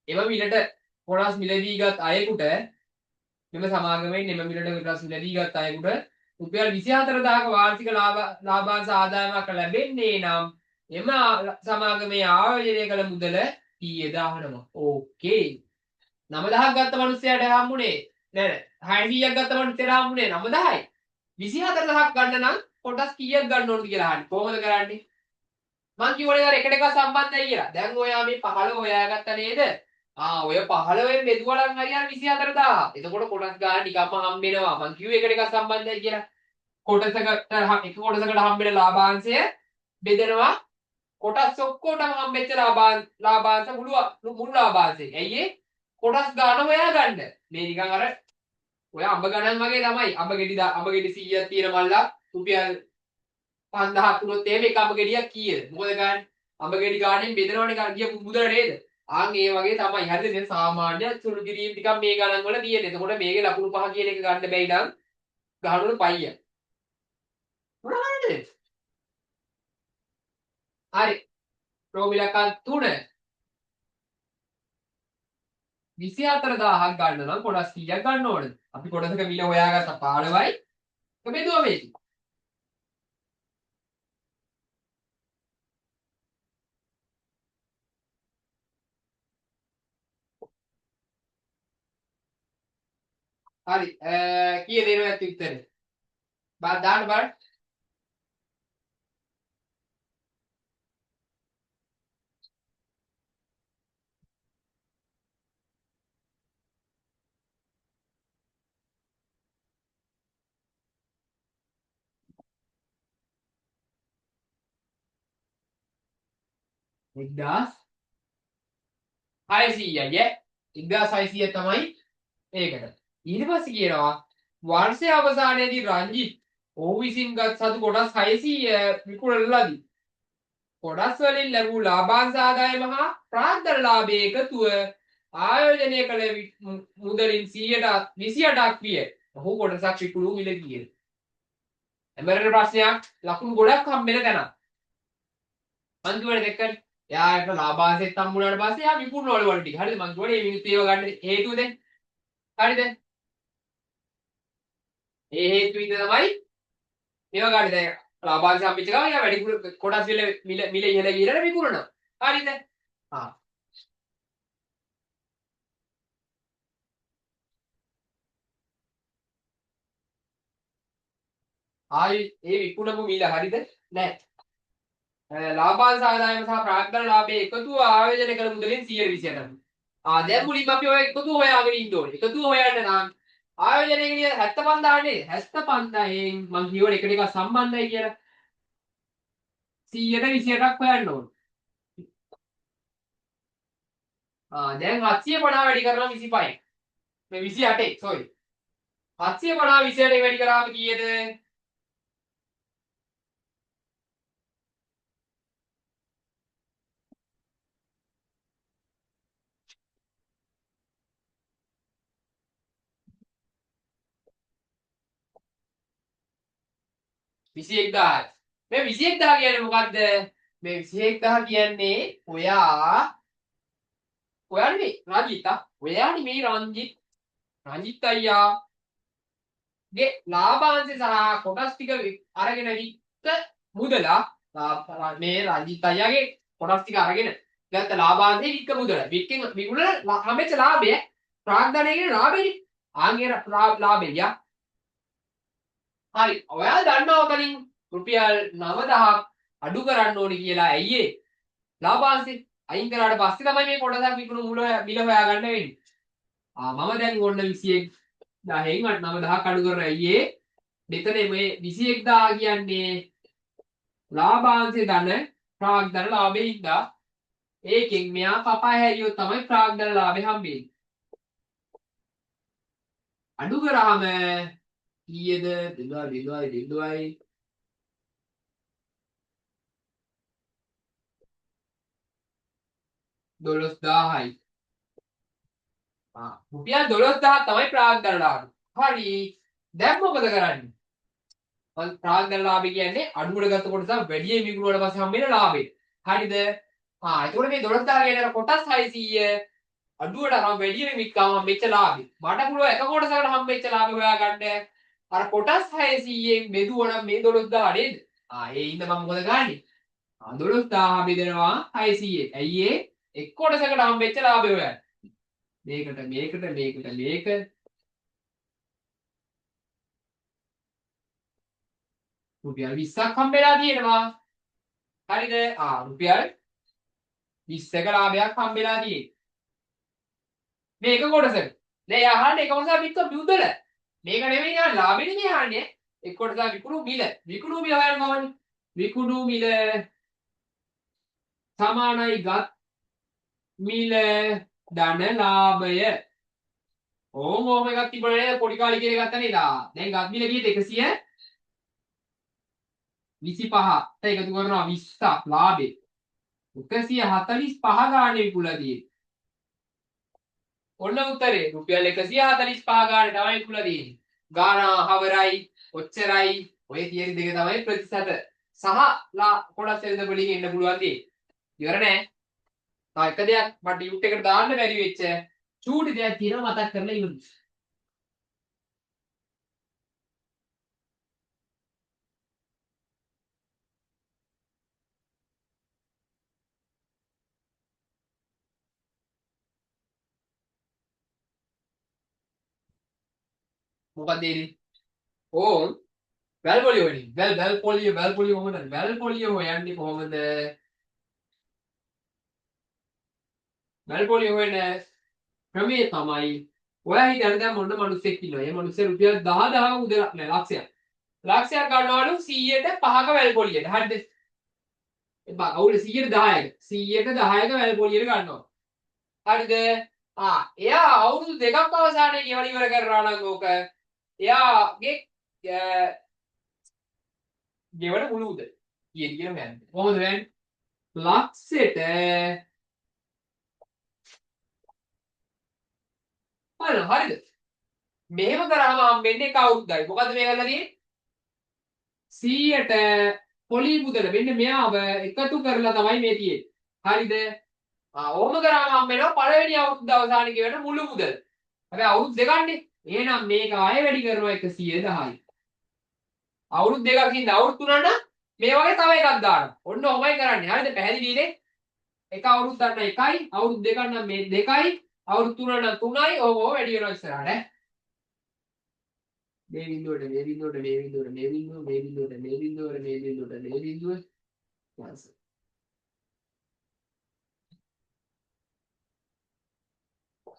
S1: එම මිලට කොටස් මිලදීගත් අයෙකුට මෙම සමාගමෙන් එම මිලට කොටස් මිලදීගත් අයෙකුට රුපියල් 24000ක වාර්ෂික ලාභාංශ ආදායමක් ලැබෙන්නේ නම් එම සමාගමේ ආයෝජනය කළ මුදල කීයද අහනවා. ඕකේ. 9000ක් ගත්ත මිනිස්සයාට හම්බුනේ නෑ 600ක් ගත්ත මිනිස්සයාට හම්බුනේ 9000යි. 24000ක් ගන්න නම් කොටස් කීයක් ගන්න ඕනද කියලා අහන්නේ. කොහොමද කරන්නේ? මං කිව්වනේ අර එකට එක සම්බන්ධයි කියලා. දැන් ඔයා මේ 15 හොයාගත්ත නේද? ඔය 15න් බෙදුවා නම් හරියන 24000. එතකොට කොටස් ගන්න නිකම්ම හම්බෙනවා. මං කිව්වේ එකට එක සම්බන්ධයි කියලා. කොටසකට එක කොටසකට හම්බෙන ලාභාංශය බෙදනවා කොටස් ඔක්කොටම හම්බෙච්ච ලාභාංශ මුළු ලාභාංශය. ඇයි ඒ? කොටස් ගන්න හොයාගන්න. මේ නිකන් අර ඔය අඹ ගණන් වගේ තමයි. අඹ ගෙඩි 100ක් තියෙන මල්ලක් රුපියල් 5000ක් වුණොත් එහෙම එක අඹ ගෙඩියක් කීයද? මොකද ගන්න? අඹ ගෙඩි ගාණෙන් බෙදනවනේ ගිය මුදල නේද? ඒ වගේ තමයි. හරිද? දැන් සාමාන්‍ය සුළු කිරීම ටිකක් මේ ගණන් වල තියෙන්නේ. එතකොට මේකේ ලකුණු 5 කියන එක ගන්න බැයි නම් ගහනවල පයිය. මොනවද? හරි. රෝමිලකන් 3 24000ක් ගන්න නම් කොටස් කීයක් ගන්න ඕනද? අපි කොටසක මිල හොයාගත්ත 15යි. ඒක බෙදුවා මේක. හරි. කීය දෙනවද ඇත්ත උත්තරේ? බා දාන්න බලන්න. 1600යි 1600 තමයි ඒකට. ඊට පස්සේ කියනවා වර්ෂයේ අවසානයේදී රංජිත් ඔහු විසින් ගත් සතු කොටස් 600 විකුණන ලදී. කොටස් වලින් ලැබූ ලාභාංශ ආදායම හා ප්‍රාග්ධන ලාභයේ එකතුව ආයෝජනය කළ මුදලින් 28ක් විය. ඔහු කොටසක් විකුණු මිල කීයද? එමෙරට ප්‍රශ්නයක් ලකුණු ගොඩක් හම්බෙන තැන. මං දෙකක් එයාට ලාභාංශෙත් හම්බුනාට පස්සේ එයා විකුණනවල වල ටික. හරිද? මං කියවනේ මේ මිනිස්සු ඒව ගන්න හේතුව දැන්. හරිද? ඒ හේතුව ඉඳ තමයි මේව ගන්න. දැන් ලාභාංශ හම්බෙච්ච ගමන් එයා වැඩි කොටස් මිල ඉහළ ගිහලා විකුණනවා. හරිද? ආයි ඒ විකුණපු මිල හරිද? නෑ. ලාභාංශ ආදායම සහ ප්‍රාග්ධන ලාභයේ එකතුව ආයෝජනය කළ මුදලින් 128ක්. දැන් මුලින්ම අපි ඔය එකතුව හොයාගෙන ඉන්න ඕනේ. එකතුව හොයන්න නම් ආයෝජනය කියන්නේ 75000 නේද? 75000න් මං කියවල එකට එක සම්බන්ධයි කියලා. 128ක් හොයන්න ඕනේ. දැන් 750 වැඩි කරලා 25යි. මේ 28යි sorry. 750 28 වැඩි කරාම කීයද? 21000යි. මේ 21000 කියන්නේ මොකද්ද? මේ 21000 කියන්නේ ඔයා නෙමෙයි රංජිත් ඔයානේ මේ රංජිත් අයියාගේ ලාභාංශය සහ කොටස් ටික අරගෙන විත්ත මුදල මේ රංජිත් අයියාගේ කොටස් ටික අරගෙන ගත්ත ලාභාංශයේ විත්ත මුදල විකුණන හම්බෙච්ච ලාභය ප්‍රාග්ධනය කියන ලාභෙයි ආන්ගේ ලාභය හරි ඔයා දන්නවා කලින් රුපියල් 9000ක් අඩු කරන්න ඕනි කියලා ඇයි ඒ ලාභාංශේ අයින් කරාට පස්සේ තමයි මේ කොටසක් විකුණු මිල හොයාගන්න වෙන්නේ. මම දැන් ඕන්න 21000න් 9000ක් අඩු කරලා අයියේ මෙතන මේ 21000 කියන්නේ ලාභාංශේ ධන ප්‍රාග්ධන ලාභේ ඉඳලා ඒකෙන් මෙයා කපා හැරියොත් තමයි ප්‍රාග්ධන ලාභේ හම්බෙන්නේ. අඩු කරාම කීයද 0.0.0 12,000යි. රුපියල් 12,000 තමයි ප්‍රාග්ධනලාභය. හරි. දැන් මොකද කරන්නේ? ප්‍රාග්ධනලාභය කියන්නේ අඩුවට ගත්ත කොටස වැඩියෙන් විකුණුවාට පස්සේ හම්බ වෙන ලාභය. හරිද? එතකොට මේ 12,000 කියන කොටස් 600 අඩුවට අරන් වැඩියෙන් වික්කාම හම්බෙච්ච ලාභය. මට පුළුවන් එක කොටසකට හම්බෙච්ච ලාභය හොයාගන්න. අර කොටස් 600න් බෙදුවා නම් මේ 12,000 නේද? ඒ ඉන්න මම මොකද ගන්නෙ? 12,000 බෙදෙනවා 600. ඇයි ඒ? එක් කොටසකට හම්බෙච්ච ලාභය හොයන්න. මේක රුපියල් 20ක් හම්බෙලා තියෙනවා. හරිද? රුපියල් 20ක ලාභයක් හම්බෙලා තියෙන්නේ. මේක කොටසක. දැන් යහන්නේ එක කොටසක් වික්ක මුදල. මේක නෙමෙයි යන්නේ ලාභෙ නෙමෙයි යන්නේ. එක් කොටසක් විකුණු මිල. විකුණු මිල හොයන්න ඕනේ. විකුණු මිල සමානයි ගත් මිල ධන ලාභය. ඕම එකක් තිබුණා නේද? පොඩි කාලේ කියලා ගත්තා නේද? දැන් ගත් මිල කීයද? 125ට එකතු කරනවා 20ක් ලාභේ. 145 ගානේ විකුණලා තියෙන්නේ. ඔන්න උත්තරේ රුපියල් 145 ගානේ තමයි විකුණලා තියෙන්නේ. ගානා හවරයි ඔච්චරයි ඔය තියෙන දෙක තමයි ප්‍රතිශත සහ කොටස් වෙනද වලින් එන්න පුළුවන් දේ. ඉවර නෑ. තව එක දෙයක් මට ලියුට් එකට දාන්න බැරි වෙච්ච චූටි දෙයක් තියෙනවා මතක් කරලා ඉවරයි. මොකක්ද ඒ? ඕම් වැල් පොලිය හොයන්නේ. වැල් පොලිය කොහොමද? වැල් පොලිය හොයන්නේ කොහොමද? වැල් පොලිය හොයන ක්‍රමය තමයි ඔයා හිතන්න දැන් මොන මිනිස්සෙක් ඉන්නවා. ඒ මිනිස්සේ රුපියල් 10,000 උදලක් නෑ ලක්ෂයක්. ලක්ෂයක් ගන්නවලු 100ට 5ක වැල් පොලියට. හරිද? අවුල 100ට 10ක. 100ට 10ක වැල් පොලියට ගන්නවා. හරිද? එයා අවුරුදු දෙකක් අවසානයේ ගෙවල ඉවර කරනවා නම් ඕක එයාගේ ගෙවන මුළු උද කියන යන්නේ. කොහොමද වෙන්නේ? ලක්ෂෙට හරිද? මෙහෙම කරාම හම්බෙන්නේ එක අවුරුද්දයි. මොකද්ද මේ කරලා තියෙන්නේ? 100ට පොලි මුදල මෙන්න මෙයාව එකතු කරලා තමයි මේ තියෙන්නේ. හරිද? ඕම කරාම හම්බෙනවා පළවෙනි අවුරුද්ද අවසානයේ ගෙවන මුළු මුදල. හැබැයි අවුරුදු දෙකක්නේ. එහෙනම් මේක ආයෙ වැඩි කරනවා 110යි. අවුරුදු දෙකක් ඉඳන් අවුරුදු තුනක් නම් මේ වගේ තව එකක් දානවා. ඔන්න ඔහොමයි කරන්නේ. හරිද? පැහැදිලිනේ? එක අවුරුද්දක් නම් 1යි, අවුරුදු දෙකක් නම් මේ 2යි, අවුරුදු තුනක් නම් 3යි. ඕක වැඩි වෙනවා ඉස්සරහට. මේ බිඳුවට මේ බිඳුවට මේ බිඳුවට මේ බිඳුව මේ බිඳුවට මේ බිඳුවට මේ බිඳුවට මේ බිඳුව cancel.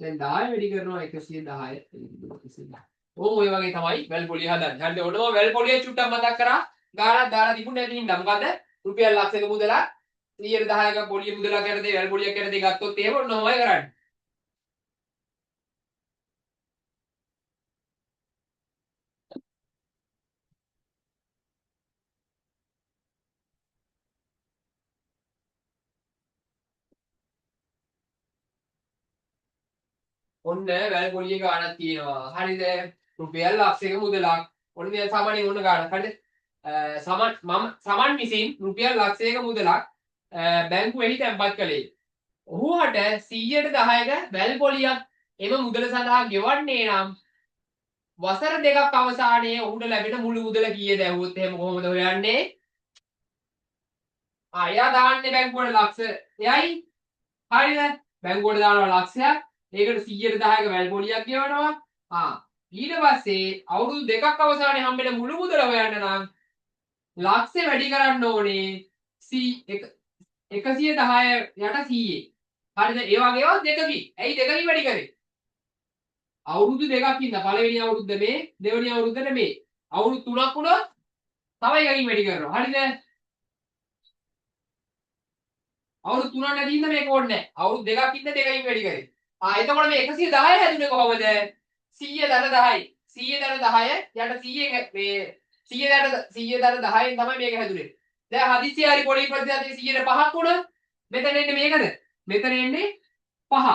S1: දැන් 10 වැඩි කරනවා 110. ඕම ඔය වගේ තමයි වැල් පොලිය හදන්නේ. හරිද? ඔන්නම වැල් පොලිය චුට්ටක් මතක් කරා. ගානක් දාලා තිබුණේ නැති හින්දා මොකද? රුපියල් ලක්ෂයක මුදලක් 110ක පොලිය මුදලක් යටතේ වැල් පොලියක් යටතේ ගත්තොත් එහෙම ඔන්න ඔයයි කරන්නේ. ඔන්න වැල් පොලිය ගානක් තියෙනවා. හරිද? රුපියල් ලක්ෂයක මුදලක්. ඔන්න දැන් සාමාන්‍යයෙන් ඔන්න ගානක්. හරිද? සමන් විසින් රුපියල් ලක්ෂයක මුදලක් බැංකුවෙහි තැන්පත් කළේ. ඔහුට 100ට 10ක වැල් පොලියක් එම මුදල සඳහා ගෙවන්නේ නම් වසර දෙකක් අවසානයේ ඔහුට ලැබෙන මුළු මුදල කීයද ඇහුවොත් එහෙම කොහොමද හොයන්නේ? එයා දාන්නේ බැංකුවට ලක්ෂයයි. හරිද? බැංකුවට දානවා ලක්ෂයක්. ඒකට 100ට 10ක වැල් පොලියක් ගෙවනවා. ඊට පස්සේ අවුරුදු දෙකක් අවසානයේ හම්බෙන මුළු මුදල හොයන්න නම් ලක්ෂය වැඩි කරන්න ඕනේ 110 යට 100. හරිද? ඒ වගේ ඒවා දෙකකින්. ඇයි දෙකකින් වැඩි කරේ? අවුරුදු දෙකක් ඉඳලා පළවෙනි අවුරුද්ද මේ දෙවෙනි අවුරුද්දට මේ අවුරුදු 3ක් වුණොත් තව එකකින් වැඩි කරනවා. හරිද? අවුරුදු 3ක් නැති ඉඳ මේක ඕනේ නැහැ. අවුරුදු දෙකක් ඉඳ දෙකකින් වැඩි කරේ. එතකොට මේ 110 හැදුනේ කොහොමද? 100 10. 100 යට 100 මේ 100 10 තමයි මේක හැදුනේ. දැන් හදිස්සිය හරි පොඩි ප්‍රතිශතයේ 100ට 5ක් වුණා. මෙතන එන්නේ මේකද? මෙතන එන්නේ 5.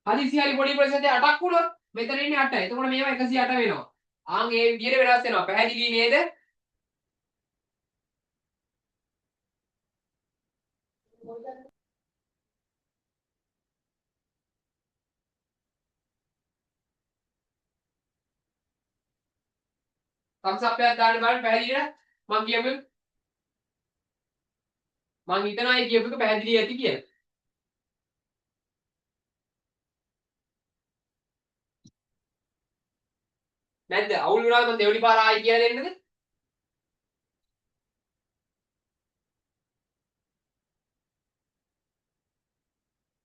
S1: හදිස්සිය හරි පොඩි ප්‍රතිශතයේ 8ක් වුණා. මෙතන එන්නේ 8. එතකොට මේවා 108 වෙනවා. ආන් ඒ විදිහට වෙනස් වෙනවා. පැහැදිලි නේද? thumbs up එකක් දාන්න බලන්න පැහැදිලිද? මම කියමු. මම හිතනවා ඒ කියපු එක පැහැදිලි ඇති කියලා. නැද්ද? අවුල් වුණාද මම දෙවෙනි පාර ආයි කියලා දෙන්නද?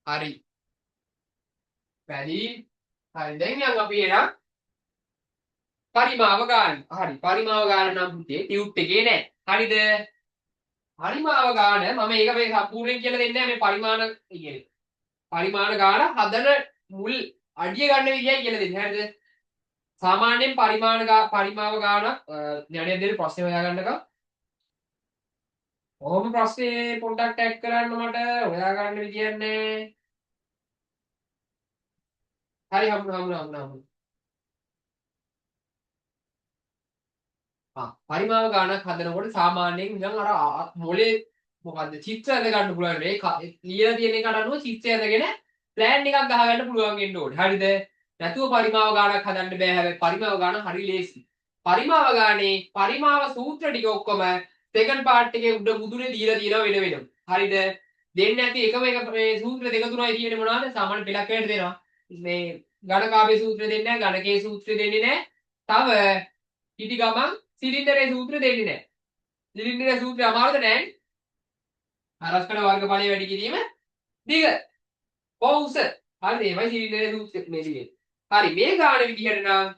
S1: හරි. පැහැදිලි. හරි. දැන් යන් අපි එනවා පරිමාව ගන්න. හරි. පරිමාව ගන්න නම් පුතේ ටියුට් එකේ නෑ. හරිද? පරිමාව ගන්න මම ඒක මේ සම්පූර්ණයෙන් කියලා දෙන්නේ නැහැ මේ පරිමාණ කියන්නේ. පරිමාණ ගාන හදන මුල් අඩිය ගන්න විදියයි කියලා දෙන්නේ. හරිද? සාමාන්‍යයෙන් පරිමාව ගානක් ඥානය දෙන්න ප්‍රශ්නේ හොයාගන්නකම්. ඔහොම ප්‍රශ්නේ පොඩ්ඩක් ටැග් කරන්න මට හොයාගන්න විදියක් නැහැ. හරි හම්බුනා. පරිමාව ගානක් හදනකොට සාමාන්‍යයෙන් නිකන් අර මොලේ මොකද්ද චිත්‍ර ඇඳ ගන්න පුළුවන් මේ ලියලා තියෙන එකට අනුව චිත්‍රය ඇඳගෙන ප්ලෑන් එකක් ගහගන්න පුළුවන් වෙන්න ඕනේ. හරිද? නැතුව පරිමාව ගානක් හදන්න බෑ. හැබැයි පරිමාව ගාන හරි ලේසි. පරිමාව ගානේ පරිමාව සූත්‍ර ටික ඔක්කොම සෙකන්ඩ් පාර්ට් එකේ උඩ මුදුනේ දීලා තියෙනවා වෙන වෙනම. හරිද? දෙන්නේ නැති එකම එක මේ සූත්‍ර දෙක තුනයි තියෙන්නේ මොනවද? සාමාන්‍ය පෙළක් වලට දෙනවා. මේ ඝනකාභයේ සූත්‍රය දෙන්නේ නැහැ, ඝනකයේ සූත්‍රය දෙන්නේ නැහැ. තව ඉදි ගමන් සිලින්ඩරේ සූත්‍රය දෙන්නේ නැහැ. සිලින්ඩරේ සූත්‍රය අමාරුද නැහැ? අරස්කඩ වර්ගඵලය වැඩි කිරීම දිග පෞස. හරිද? එමය සිලින්ඩරේ සූත්‍රය මේ දිගේ. හරි මේ ගාන විදිහට නම්